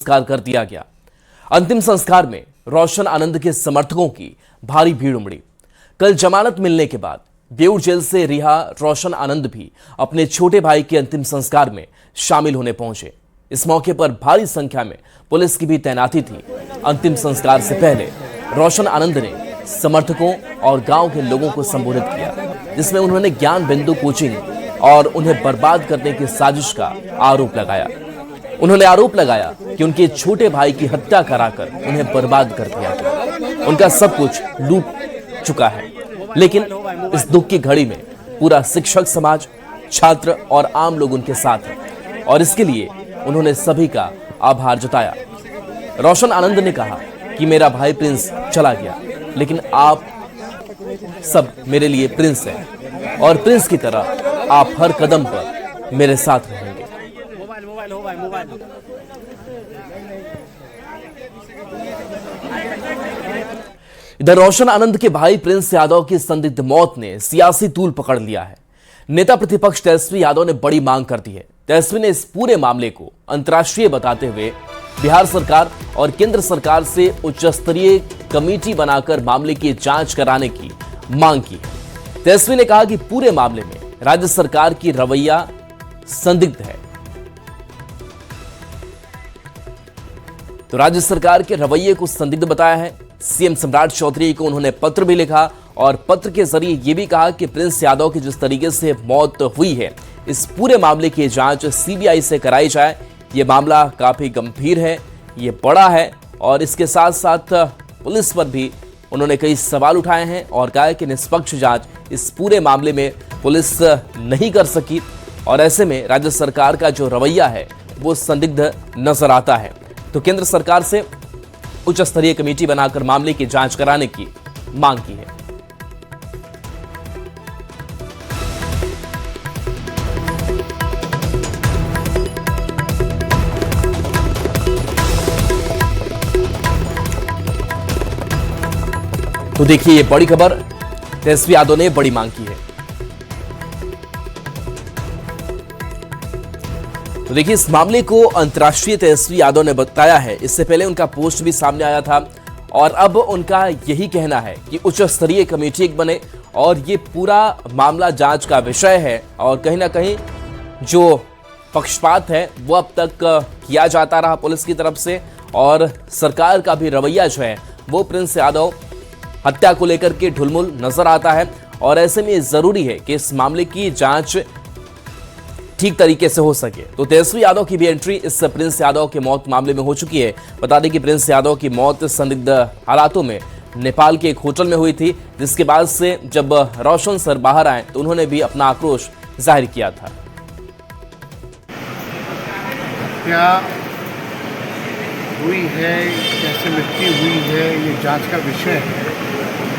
संस्कार कर दिया गया। अंतिम संस्कार में रोशन आनंद के समर्थकों की भारी भीड़ उमड़ी। कल जमानत मिलने के बाद बेऊर जेल से रिहा रोशन आनंद भी अपने छोटे भाई के अंतिम संस्कार में शामिल होने पहुंचे। इस मौके पर भारी संख्या में पुलिस की भी तैनाती थी। अंतिम संस्कार से पहले रोशन आनंद ने समर्थकों और गांव के लोगों को संबोधित किया, जिसमें उन्होंने ज्ञान बिंदु कोचिंग और उन्हें बर्बाद करने की साजिश का आरोप लगाया। उन्होंने आरोप लगाया कि उनके छोटे भाई की हत्या कराकर उन्हें बर्बाद कर दिया गया। उनका सब कुछ लूट चुका है, लेकिन इस दुख की घड़ी में पूरा शिक्षक समाज, छात्र और आम लोग उनके साथ हैं और इसके लिए उन्होंने सभी का आभार जताया। रोशन आनंद ने कहा कि मेरा भाई प्रिंस चला गया, लेकिन आप सब मेरे लिए प्रिंस हैं और प्रिंस की तरह आप हर कदम पर मेरे साथ रहेंगे। इधर रोशन आनंद के भाई प्रिंस यादव की संदिग्ध मौत ने सियासी तूल पकड़ लिया है। नेता प्रतिपक्ष तेजस्वी यादव ने बड़ी मांग कर दी है। तेजस्वी ने इस पूरे मामले को अंतर्राष्ट्रीय बताते हुए बिहार सरकार और केंद्र सरकार से उच्च स्तरीय कमेटी बनाकर मामले की जांच कराने की मांग की। तेजस्वी ने कहा कि पूरे मामले में राज्य सरकार की रवैया संदिग्ध है। तो राज्य सरकार के रवैये को संदिग्ध बताया है। सीएम सम्राट चौधरी को उन्होंने पत्र भी लिखा और पत्र के जरिए यह भी कहा कि प्रिंस यादव की जिस तरीके से मौत हुई है, इस पूरे मामले की जांच सीबीआई से कराई जाए। यह मामला काफी गंभीर है, ये बड़ा है और इसके साथ साथ पुलिस पर भी उन्होंने कई सवाल उठाए हैं और कहा कि निष्पक्ष जांच इस पूरे मामले में पुलिस नहीं कर सकी और ऐसे में राज्य सरकार का जो रवैया है वो संदिग्ध नजर आता है। तो केंद्र सरकार से उच्च स्तरीय कमेटी बनाकर मामले की जांच कराने की मांग की है। तो देखिए ये बड़ी खबर, तेजस्वी यादव ने बड़ी मांग की है। तो देखिए इस मामले को अंतर्राष्ट्रीय तेजस्वी यादव ने बताया है। इससे पहले उनका पोस्ट भी सामने आया था और अब उनका यही कहना है कि उच्च स्तरीय कमेटी एक बने और ये पूरा मामला जांच का विषय है और कहीं ना कहीं जो पक्षपात है वो अब तक किया जाता रहा पुलिस की तरफ से और सरकार का भी रवैया जो है वो प्रिंस यादव हत्या को लेकर के ढुलमुल नजर आता है और ऐसे में जरूरी है कि इस मामले की जांच ठीक तरीके से हो सके। तो तेजस्वी यादव की भी एंट्री इस प्रिंस यादव के मौत मामले में हो चुकी है। बता दें कि प्रिंस यादव की मौत संदिग्ध हालातों में नेपाल के एक होटल में हुई थी, जिसके बाद से जब रोशन सर बाहर आए तो उन्होंने भी अपना आक्रोश जाहिर किया था। क्या हुई है, कैसे मृत्यु हुई है, ये जांच का विषय है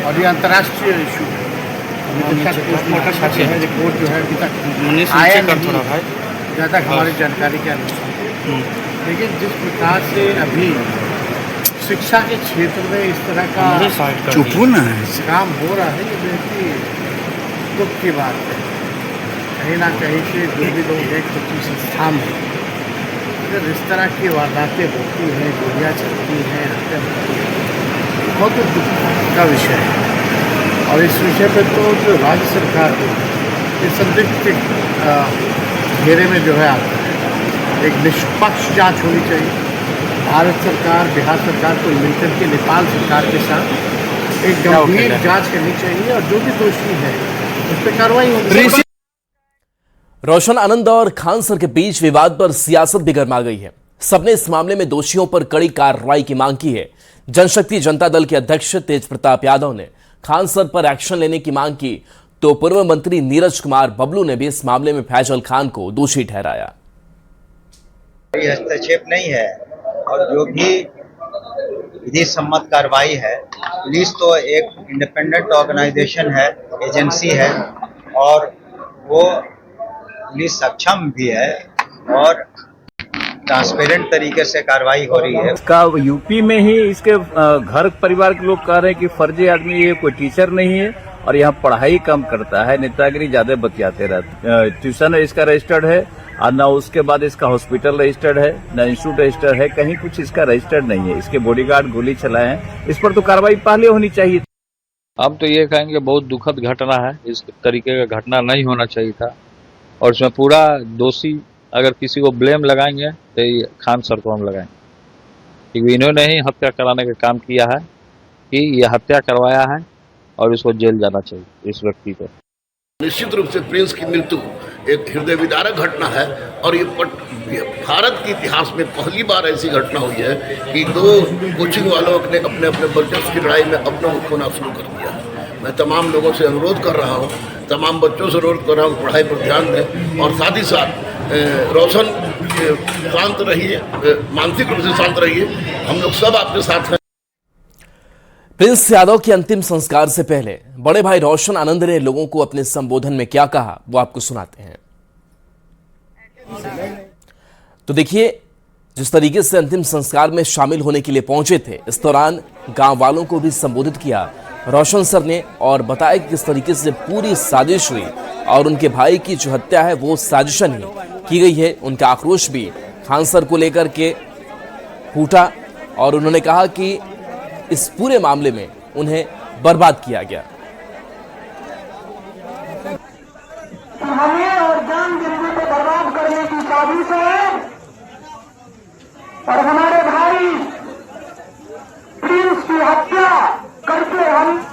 और ये अंतर्राष्ट्रीय इशू है। रिपोर्ट जो है अभी तक आया नहीं, जहाँ तक हमारी जानकारी के अनुसार। लेकिन जिस प्रकार से अभी शिक्षा के क्षेत्र में इस तरह का काम हो रहा है, ये बहुत ही दुख की बात है। कहीं ना कहीं से जो भी लोग एक संस्थान में अगर इस तरह की वारदातें होती हैं, गोलियाँ चलती हैं, हत्या होती है, बहुत दुख का विषय है। और इस विषय पे तो जो राज्य सरकार है इस संदिग्ध के घेरे में जो है आता है। एक निष्पक्ष जांच होनी चाहिए। भारत सरकार, बिहार सरकार को मिलकर के नेपाल सरकार के साथ एक गंभीर जांच करनी चाहिए और जो भी दोषी है उस पर कार्रवाई होनी। रोशन आनंद और खान सर के बीच विवाद पर सियासत भी गर्मा गई है। सबने इस मामले में दोषियों पर कड़ी कार्रवाई की मांग की है। जनशक्ति जनता दल के अध्यक्ष तेज प्रताप यादव ने खान सर पर एक्शन लेने की मांग की, तो पूर्व मंत्री नीरज कुमार बबलू ने भी इस मामले में फैजल खान को दोषी ठहराया। हस्तक्षेप नहीं है और जो भी विधि सम्मत कार्रवाई है, पुलिस तो एक इंडिपेंडेंट ऑर्गेनाइजेशन है, एजेंसी है और वो पुलिस सक्षम भी है और ट्रांसपेरेंट तरीके से कार्रवाई हो रही है। इसका यूपी में ही इसके घर परिवार के लोग कह रहे हैं कि फर्जी आदमी, ये कोई टीचर नहीं है और यहाँ पढ़ाई कम करता है, नेतागिरी ज्यादा बतियाते रहते। ट्यूशन इसका रजिस्टर्ड है और न उसके बाद इसका हॉस्पिटल रजिस्टर्ड है, न इंस्टीट्यूट रजिस्टर्ड है, कहीं कुछ इसका रजिस्टर्ड नहीं है। इसके बॉडीगार्ड गोली चलाए हैं, इस पर तो कार्रवाई पहले होनी चाहिए। हम तो ये कहेंगे बहुत दुखद घटना है, इस तरीके का घटना नहीं होना चाहिए था। और इसमें पूरा दोषी अगर किसी को ब्लेम लगाएंगे तो ये खान सर को हम लगाएंगे, क्योंकि इन्होंने ही हत्या कराने का काम किया है, कि ये हत्या करवाया है और इसको जेल जाना चाहिए इस व्यक्ति को। निश्चित रूप से प्रिंस की मृत्यु एक हृदय विदारक घटना है और ये भारत के इतिहास में पहली बार ऐसी घटना हुई है कि दो कोचिंग वालों ने अपने अपने वर्चस्व की लड़ाई में अपना खोना शुरू कर दिया। मैं तमाम लोगों से अनुरोध कर रहा हूँ, तमाम बच्चों से अनुरोध कर रहा हूँ, पढ़ाई पर ध्यान दें और साथ ही साथ रोशन शांत रहिए, मानसिक रूप से शांत रहिए, हम लोग सब आपके साथ हैं। प्रिंस यादव के अंतिम संस्कार से पहले बड़े भाई रोशन आनंद ने लोगों को अपने संबोधन में क्या कहा वो आपको सुनाते हैं। तो देखिए, जिस तरीके से अंतिम संस्कार में शामिल होने के लिए पहुंचे थे, इस दौरान गांव वालों को भी संबोधित किया रोशन सर ने और बताया कि किस तरीके से पूरी साजिश हुई और उनके भाई की जो हत्या है वो साजिशन ही की गई है। उनका आक्रोश भी खान सर को लेकर के फूटा और उन्होंने कहा कि इस पूरे मामले में उन्हें बर्बाद किया गया। हमें और जान जिंदगी को बर्बाद करने की साजिश है और हमारे भाई प्रिंस की हत्या करके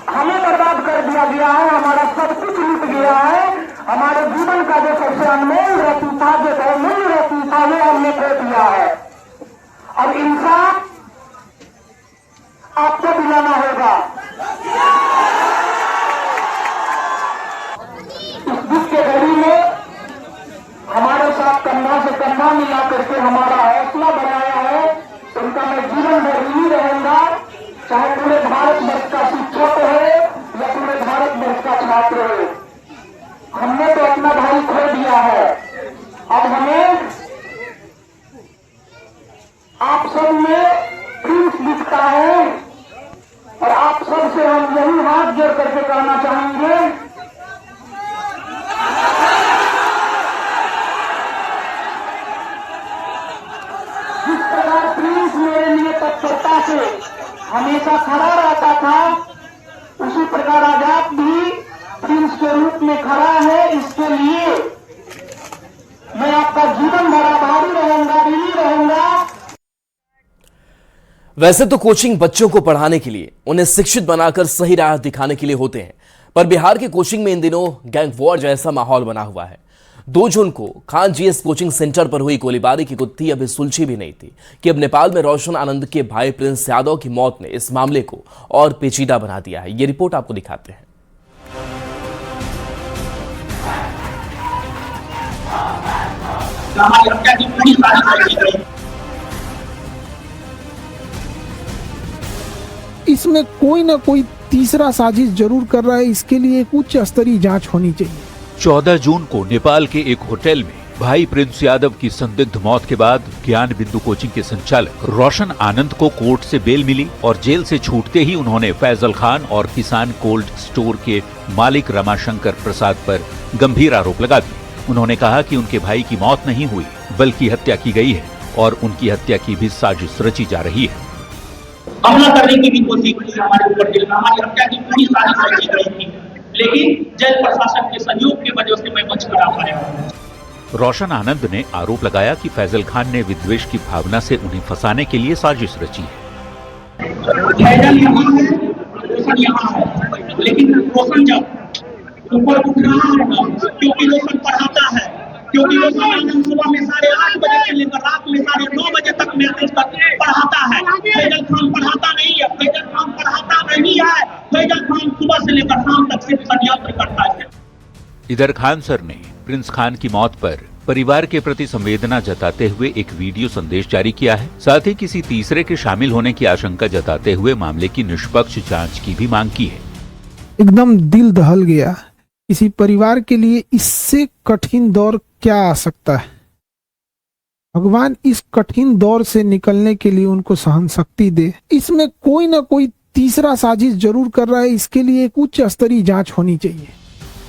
हमें बर्बाद कर दिया गया है। हमारा सब कुछ लूट गया है। हमारे जीवन का जो सबसे अनमोल रत्न था, जो बहुमूल्य रत्न था, वो हमने खो दिया है। अब इंसाफ आपको दिलाना होगा। इस दुख के घड़ी में हमारे साथ कंधा से कंधा मिला करके हमारा हौसला बनाया है, उनका मैं जीवन भर ऋणी रहूंगा, चाहे पूरे भारत वर्ष का शिक्षक हो या पूरे भारत वर्ष का छात्र हो। हमने तो अपना भाई खो दिया है। अब हमें आप सब में प्रिंस दिखता है और आप सब से हम यही हाथ जोड़ करके कहना चाहेंगे, जिस प्रकार प्रिंस मेरे लिए तत्परता से हमेशा खड़ा रहता था, उसी प्रकार आज आप भी प्रिंस के रूप में खड़ा है। इसके लिए मैं आपका जीवन भर आभारी रहूंगा, ऋणी रहूंगा। वैसे तो कोचिंग बच्चों को पढ़ाने के लिए, उन्हें शिक्षित बनाकर सही राह दिखाने के लिए होते हैं, पर बिहार के कोचिंग में इन दिनों गैंग वॉर जैसा माहौल बना हुआ है। 2 जून को खान जीएस कोचिंग सेंटर पर हुई गोलीबारी की गुत्थी अभी सुलझी भी नहीं थी कि अब नेपाल में रोशन आनंद के भाई प्रिंस यादव की मौत ने इस मामले को और पेचीदा बना दिया है। ये रिपोर्ट आपको दिखाते हैं। इसमें कोई ना कोई तीसरा साजिश जरूर कर रहा है। इसके लिए एक उच्च स्तरीय जांच होनी चाहिए। 14 जून को नेपाल के एक होटल में भाई प्रिंस यादव की संदिग्ध मौत के बाद ज्ञान बिंदु कोचिंग के संचालक रोशन आनंद को कोर्ट से बेल मिली और जेल से छूटते ही उन्होंने फैजल खान और किसान कोल्ड स्टोर के मालिक रमाशंकर प्रसाद पर गंभीर आरोप लगा दिए। उन्होंने कहा कि उनके भाई की मौत नहीं हुई बल्कि हत्या की गई है और उनकी हत्या की भी साजिश रची जा रही है। हमला करने की भी कोशिश की हमारे ऊपर, जेल में हमारी हत्या की पूरी साजिश रची गई थी, लेकिन जेल प्रशासन के सहयोग की वजह से मैं बच कर आ पाया। रोशन आनंद ने आरोप लगाया कि फैजल खान ने विद्वेष की भावना से उन्हें फंसाने के लिए साजिश रची है। फैजल यहाँ है, रोशन यहाँ है, लेकिन रोशन जब ऊपर उठ रहा है ना, क्योंकि रोशन पढ़ाता है, क्योंकि रोशन आनंद सुबह में 8:30 बजे से लेकर रात में 9:30 बजे तक मैसेज करके पढ़ाता है। फैजल खान पढ़ाता नहीं है, फैजल खान पढ़ाता नहीं है, फैजल खान सुबह से लेकर शाम तक सिर्फ षड्यंत्र करता है। इधर खान सर ने प्रिंस खान की मौत पर परिवार के प्रति संवेदना जताते हुए एक वीडियो संदेश जारी किया है। साथ ही किसी तीसरे के शामिल होने की आशंका जताते हुए मामले की निष्पक्ष जांच की भी मांग की है। एकदम दिल दहल गया। किसी परिवार के लिए इससे कठिन दौर क्या आ सकता है। भगवान इस कठिन दौर से निकलने के लिए उनको सहन शक्ति दे। इसमें कोई ना कोई तीसरा साजिश जरूर कर रहा है। इसके लिए एक उच्च स्तरीय जांच होनी चाहिए।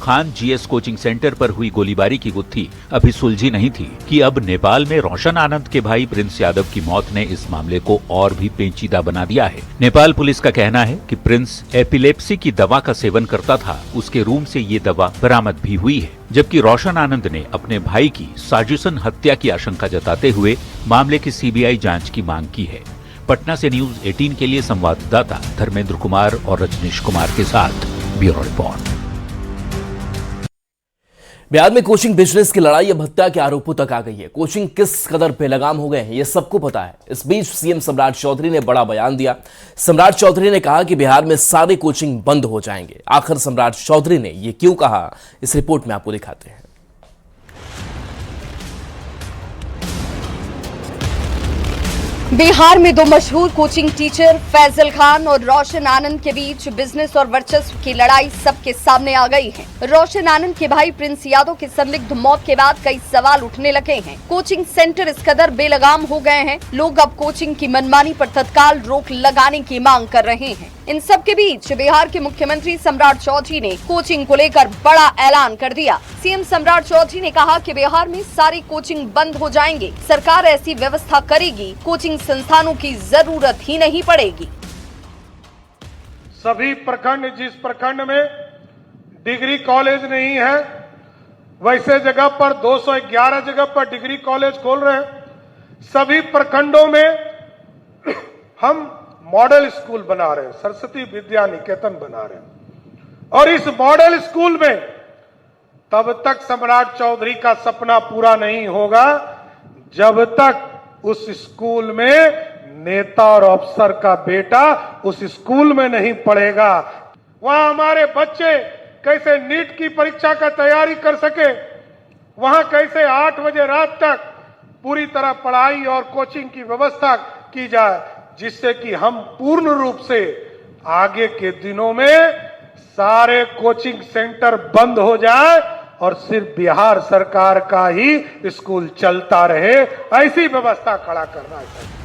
खान जीएस कोचिंग सेंटर पर हुई गोलीबारी की गुत्थी अभी सुलझी नहीं थी कि अब नेपाल में रोशन आनंद के भाई प्रिंस यादव की मौत ने इस मामले को और भी पेचीदा बना दिया है। नेपाल पुलिस का कहना है कि प्रिंस एपिलेप्सी की दवा का सेवन करता था, उसके रूम से ये दवा बरामद भी हुई है, जबकि रोशन आनंद ने अपने भाई की साजिशन हत्या की आशंका जताते हुए मामले की सीबीआई जांच की मांग की है। पटना से न्यूज 18 के लिए संवाददाता धर्मेंद्र कुमार और रजनीश कुमार के साथ ब्यूरो रिपोर्ट। बिहार में कोचिंग बिजनेस की लड़ाई अब हत्या के आरोपों तक आ गई है। कोचिंग किस कदर बेलगाम हो गए हैं ये सबको पता है। इस बीच सीएम सम्राट चौधरी ने बड़ा बयान दिया। सम्राट चौधरी ने कहा कि बिहार में सारे कोचिंग बंद हो जाएंगे। आखिर सम्राट चौधरी ने ये क्यों कहा, इस रिपोर्ट में आपको दिखाते हैं। बिहार में दो मशहूर कोचिंग टीचर फैजल खान और रोशन आनंद के बीच बिजनेस और वर्चस्व की लड़ाई सबके सामने आ गई है। रोशन आनंद के भाई प्रिंस यादव की संदिग्ध मौत के बाद कई सवाल उठने लगे हैं। कोचिंग सेंटर इस कदर बेलगाम हो गए हैं, लोग अब कोचिंग की मनमानी पर तत्काल रोक लगाने की मांग कर रहे हैं। इन सब के बीच बिहार के मुख्यमंत्री सम्राट चौधरी ने कोचिंग को लेकर बड़ा ऐलान कर दिया। सीएम सम्राट चौधरी ने कहा कि बिहार में सारी कोचिंग बंद हो जाएंगे। सरकार ऐसी व्यवस्था करेगी, कोचिंग संस्थानों की जरूरत ही नहीं पड़ेगी। सभी प्रखंड, जिस प्रखंड में डिग्री कॉलेज नहीं है वैसे जगह पर 211 जगह पर डिग्री कॉलेज खोल रहे हैं। सभी प्रखंडों में हम मॉडल स्कूल बना रहे हैं, सरस्वती विद्या निकेतन बना रहे हैं। और इस मॉडल स्कूल में तब तक सम्राट चौधरी का सपना पूरा नहीं होगा जब तक उस स्कूल में नेता और अफसर का बेटा उस स्कूल में नहीं पढ़ेगा। वहां हमारे बच्चे कैसे नीट की परीक्षा का तैयारी कर सके, वहां कैसे 8 बजे रात तक पूरी तरह पढ़ाई और कोचिंग की व्यवस्था की जाए, जिससे कि हम पूर्ण रूप से आगे के दिनों में सारे कोचिंग सेंटर बंद हो जाए और सिर्फ बिहार सरकार का ही स्कूल चलता रहे, ऐसी व्यवस्था खड़ा करना चाहिए।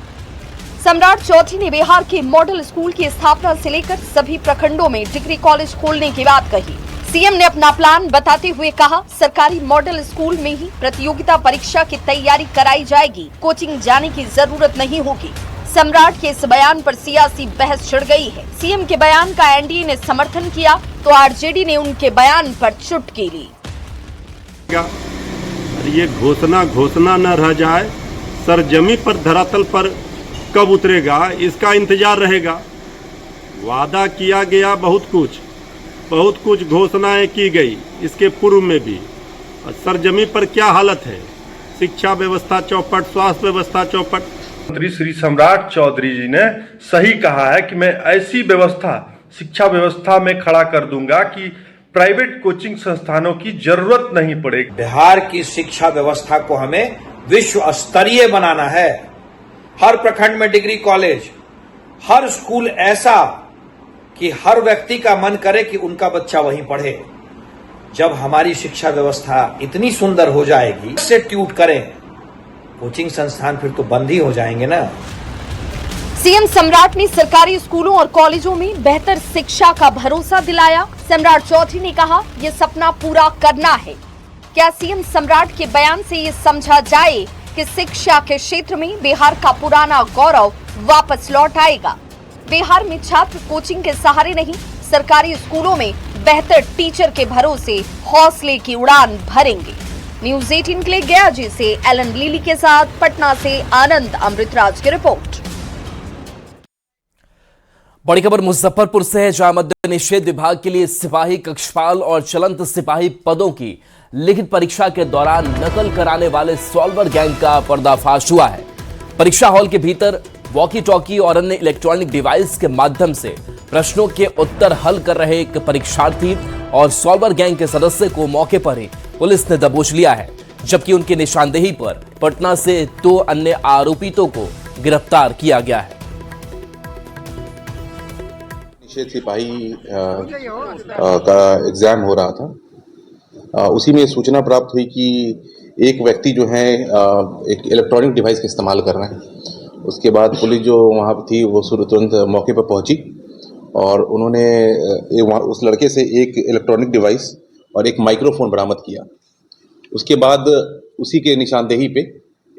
सम्राट चौधरी ने बिहार के मॉडल स्कूल की स्थापना से लेकर सभी प्रखंडों में डिग्री कॉलेज खोलने की बात कही। सीएम ने अपना प्लान बताते हुए कहा, सरकारी मॉडल स्कूल में ही प्रतियोगिता परीक्षा की तैयारी कराई जाएगी, कोचिंग जाने की जरूरत नहीं होगी। सम्राट के इस बयान पर सियासी बहस छिड़ गई है। सीएम के बयान का एनडीए ने समर्थन किया तो आरजेडी ने उनके बयान पर चुटकी ली। ये घोषणा न रह जाए, सरजमी पर धरातल पर कब उतरेगा इसका इंतजार रहेगा। वादा किया गया बहुत कुछ घोषणाएं की गई, इसके पूर्व में भी। सरजमी पर क्या हालत है? शिक्षा व्यवस्था चौपट, स्वास्थ्य व्यवस्था चौपट। मंत्री श्री सम्राट चौधरी जी ने सही कहा है कि मैं ऐसी व्यवस्था शिक्षा व्यवस्था में खड़ा कर दूंगा कि प्राइवेट कोचिंग संस्थानों की जरूरत नहीं पड़ेगी। बिहार की शिक्षा व्यवस्था को हमें विश्व स्तरीय बनाना है। हर प्रखंड में डिग्री कॉलेज, हर स्कूल ऐसा कि हर व्यक्ति का मन करे कि उनका बच्चा वहीं पढ़े। जब हमारी शिक्षा व्यवस्था इतनी सुंदर हो जाएगी, इससे ट्यूट करें कोचिंग संस्थान, फिर तो बंद ही हो जाएंगे ना। सीएम सम्राट ने सरकारी स्कूलों और कॉलेजों में बेहतर शिक्षा का भरोसा दिलाया। सम्राट चौधरी ने कहा, ये सपना पूरा करना है। क्या सीएम सम्राट के बयान से ये समझा जाए कि शिक्षा के क्षेत्र में बिहार का पुराना गौरव वापस लौट आएगा? बिहार में छात्र कोचिंग के सहारे नहीं, सरकारी स्कूलों में बेहतर टीचर के भरोसे हौसले की उड़ान भरेंगे। न्यूज 18 के लिए गया जी से एलन लीली के साथ पटना से आनंद अमृतराज की रिपोर्ट। बड़ी खबर मुजफ्फरपुर से है, जहां मद्य निषेध विभाग के लिए सिपाही कक्षपाल और चलंत सिपाही पदों की लिखित परीक्षा के दौरान नकल कराने वाले सॉल्वर गैंग का पर्दाफाश हुआ है। परीक्षा हॉल के भीतर वॉकी टॉकी और अन्य इलेक्ट्रॉनिक डिवाइस के माध्यम से प्रश्नों के उत्तर हल कर रहे एक परीक्षार्थी और सॉल्वर गैंग के सदस्य को मौके पर ही पुलिस ने दबोच लिया है, जबकि उनकी निशानदेही पर पटना से 2 अन्य आरोपितों को गिरफ्तार किया गया है। निषेध सिपाही का एग्जाम हो रहा था, उसी में सूचना प्राप्त हुई कि एक व्यक्ति जो है एक इलेक्ट्रॉनिक डिवाइस का इस्तेमाल कर रहे हैं। उसके बाद पुलिस जो वहाँ थी वो तुरंत मौके पर पहुंची और उन्होंने उस लड़के से एक इलेक्ट्रॉनिक डिवाइस और एक माइक्रोफोन बरामद किया। उसके बाद उसी के निशानदेही पे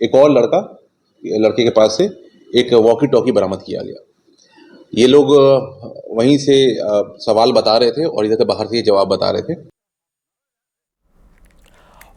एक और लड़के के पास से एक वॉकी टॉकी बरामद किया गया। ये लोग वहीं से सवाल बता रहे थे और इधर से बाहर से जवाब बता रहे थे।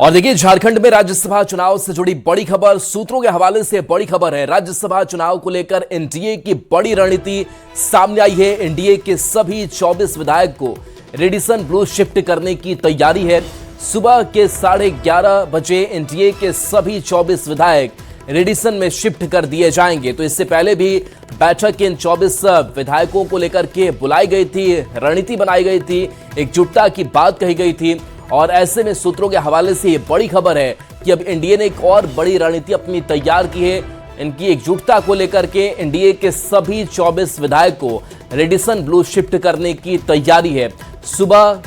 और देखिए, झारखंड में राज्यसभा चुनाव से जुड़ी बड़ी खबर, सूत्रों के हवाले से बड़ी खबर है। राज्यसभा चुनाव को लेकर एनडीए की बड़ी रणनीति सामने आई है। एनडीए के सभी 24 विधायक को रेडिसन ब्लू शिफ्ट करने की तैयारी है। सुबह के 11:30 बजे एनडीए के सभी 24 विधायक रेडिसन में शिफ्ट कर दिए जाएंगे। तो इससे पहले भी बैठक इन 24 विधायकों को लेकर के बुलाई गई थी, रणनीति बनाई गई थी, एकजुटता की बात कही गई थी। और ऐसे में सूत्रों के हवाले से ये बड़ी खबर है कि अब एनडीए ने एक और बड़ी रणनीति अपनी तैयार की है। इनकी एकजुटता को लेकर के एनडीए के सभी 24 विधायक को रेडिसन ब्लू शिफ्ट करने की तैयारी है। सुबह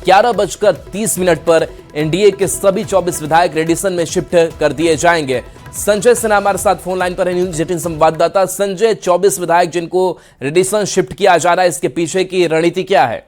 11:30 पर एनडीए के सभी 24 विधायक रेडिसन में शिफ्ट कर दिए जाएंगे। संजय सिन्हा हमारे साथ फोन लाइन पर है, न्यूज 18 संवाददाता। संजय, 24 विधायक जिनको रेडिसन शिफ्ट किया जा रहा है, इसके पीछे की रणनीति क्या है?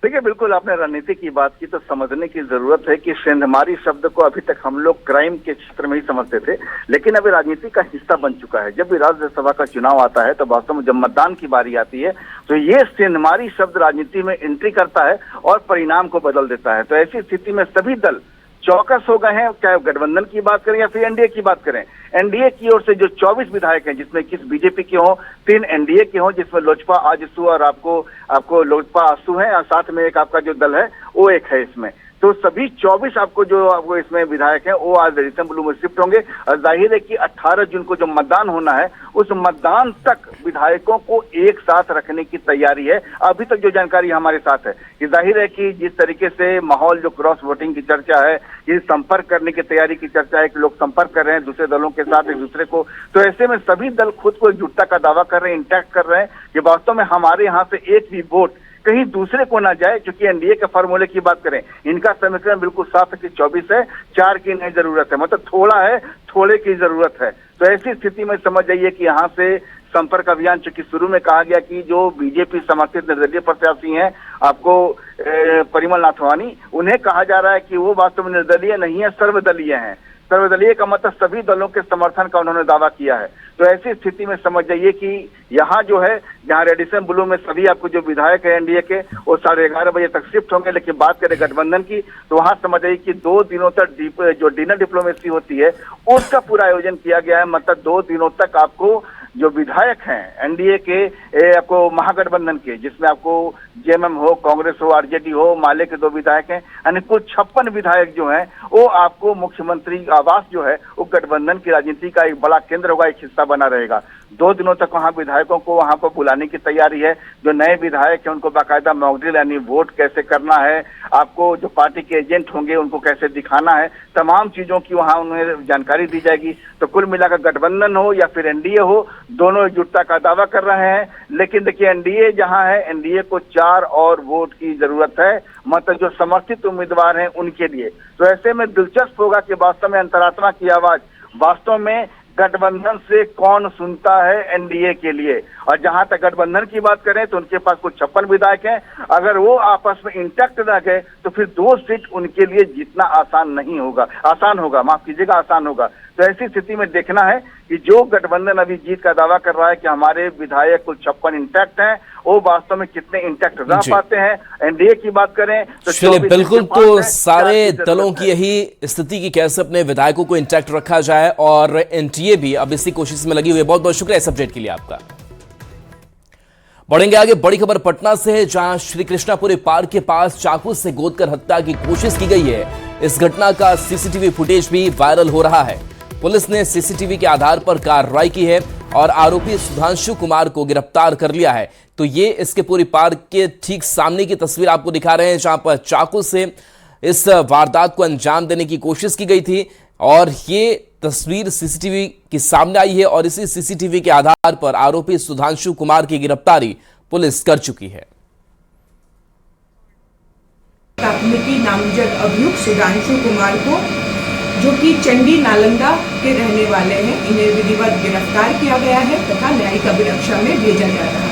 देखिए, बिल्कुल आपने रणनीति की बात की तो समझने की जरूरत है कि सेंधमारी शब्द को अभी तक हम लोग क्राइम के क्षेत्र में ही समझते थे, लेकिन अभी राजनीति का हिस्सा बन चुका है। जब भी राज्यसभा का चुनाव आता है तो वास्तव में जब मतदान की बारी आती है तो ये सेंधमारी शब्द राजनीति में एंट्री करता है और परिणाम को बदल देता है। तो ऐसी स्थिति में सभी दल चौकस हो गए हैं, चाहे गठबंधन की बात करें या फिर एनडीए की बात करें। एनडीए की ओर से जो 24 विधायक हैं, जिसमें 21 बीजेपी के हों, 3 एनडीए के हों, जिसमें लोजपा आजसू और आपको लोजपा आसू है, और साथ में एक आपका जो दल है वो एक है इसमें। तो सभी 24 आपको इसमें विधायक हैं वो आज रेडिसन ब्लू में शिफ्ट होंगे। और जाहिर है कि 18 जून को जो मतदान होना है उस मतदान तक विधायकों को एक साथ रखने की तैयारी है। अभी तक जो जानकारी हमारे साथ है कि जाहिर है कि जिस तरीके से माहौल, जो क्रॉस वोटिंग की चर्चा है, ये संपर्क करने की तैयारी की चर्चा है कि लोग संपर्क कर रहे हैं दूसरे दलों के साथ एक दूसरे को, तो ऐसे में सभी दल खुद को एकजुटता का दावा कर रहे हैं, इंटैक्ट कर रहे हैं कि वास्तव में हमारे यहाँ से एक भी वोट कहीं दूसरे को ना जाए। क्योंकि एनडीए के फॉर्मूले की बात करें, इनका समीकरण बिल्कुल साफ है कि 24 है, 4 की नहीं जरूरत है, मतलब थोड़ा है, थोड़े की जरूरत है। तो ऐसी स्थिति में समझ जाइए कि यहाँ से संपर्क अभियान, चूंकि शुरू में कहा गया कि जो बीजेपी समर्थित निर्दलीय प्रत्याशी हैं आपको परिमल नाथवानी, उन्हें कहा जा रहा है कि वो वास्तव में निर्दलीय नहीं है, सर्वदलीय हैं। सर्वदलीय का मतलब सभी दलों के समर्थन का उन्होंने दावा किया है। तो ऐसी स्थिति में समझ जाइए कि यहाँ जो है, जहाँ रेडिसन ब्लू में सभी आपको जो विधायक है एनडीए के वो 11:30 बजे तक शिफ्ट होंगे। लेकिन बात करें गठबंधन की तो वहाँ समझ जाइए कि 2 दिनों तक जो डिनर डिप्लोमेसी होती है उसका पूरा आयोजन किया गया है। मतलब 2 दिनों तक आपको जो विधायक हैं एनडीए के, आपको महागठबंधन के, जिसमें आपको जेएमएम हो, कांग्रेस हो, आरजेडी हो, माले के 2 विधायक हैं, यानी कुल 56 विधायक जो हैं वो आपको मुख्यमंत्री आवास जो है वो गठबंधन की राजनीति का एक बड़ा केंद्र होगा, एक हिस्सा बना रहेगा। 2 दिनों तक वहाँ विधायकों को वहाँ पर बुलाने की तैयारी है। जो नए विधायक हैं उनको बाकायदा मॉकड्रिल यानी वोट कैसे करना है, आपको जो पार्टी के एजेंट होंगे उनको कैसे दिखाना है, तमाम चीजों की वहाँ उन्हें जानकारी दी जाएगी। तो कुल मिलाकर गठबंधन हो या फिर एनडीए हो, दोनों एकजुटता का दावा कर रहे हैं। लेकिन देखिए, एनडीए जहां है, एनडीए को 4 और वोट की जरूरत है, मतलब जो समर्थित उम्मीदवार हैं उनके लिए। तो ऐसे में दिलचस्प होगा कि वास्तव में अंतरात्मा की आवाज वास्तव में गठबंधन से कौन सुनता है एनडीए के लिए। और जहां तक गठबंधन की बात करें तो उनके पास कुछ 56 विधायक हैं, अगर वो आपस में इंटैक्ट रह गए तो फिर 2 सीट उनके लिए जीतना आसान होगा, माफ कीजिएगा, आसान होगा। तो ऐसी स्थिति में देखना है कि जो गठबंधन अभी जीत का दावा कर रहा है कि हमारे विधायक कुल 56 इंटैक्ट हैं, वो वास्तव में कितने इंटैक्ट रह पाते हैं। एनडीए की बात करें तो चलिए, बिल्कुल, तो सारे दलों की यही स्थिति की कैसे अपने विधायकों को इंटैक्ट रखा जाए, और एनडीए भी अब इसी कोशिश में लगी हुई है। बहुत बहुत शुक्रिया इस अपडेट के लिए आपका। बढ़ेंगे आगे, बड़ी खबर पटना से है, जहां श्री कृष्णापुरी पार्क के पास चाकू से गोदकर हत्या की कोशिश की गई है। इस घटना का सीसीटीवी फुटेज भी वायरल हो रहा है। पुलिस ने सीसीटीवी के आधार पर कार्रवाई की है और आरोपी सुधांशु कुमार को गिरफ्तार कर लिया है। तो ये इसके पूरी पार्क के ठीक सामने की तस्वीर आपको दिखा रहे हैं, जहां पर चाकू से इस वारदात को अंजाम देने की कोशिश की गई थी। और ये तस्वीर सीसीटीवी के सामने आई है और इसी सीसीटीवी के आधार पर आरोपी सुधांशु कुमार की गिरफ्तारी पुलिस कर चुकी है। प्राथमिकी नामजद अभियुक्त सुधांशु कुमार को, जो कि चंडी नालंदा के रहने वाले हैं, इन्हें विधिवत गिरफ्तार किया गया है तथा न्यायिक अभिरक्षा में भेजा जा रहा है।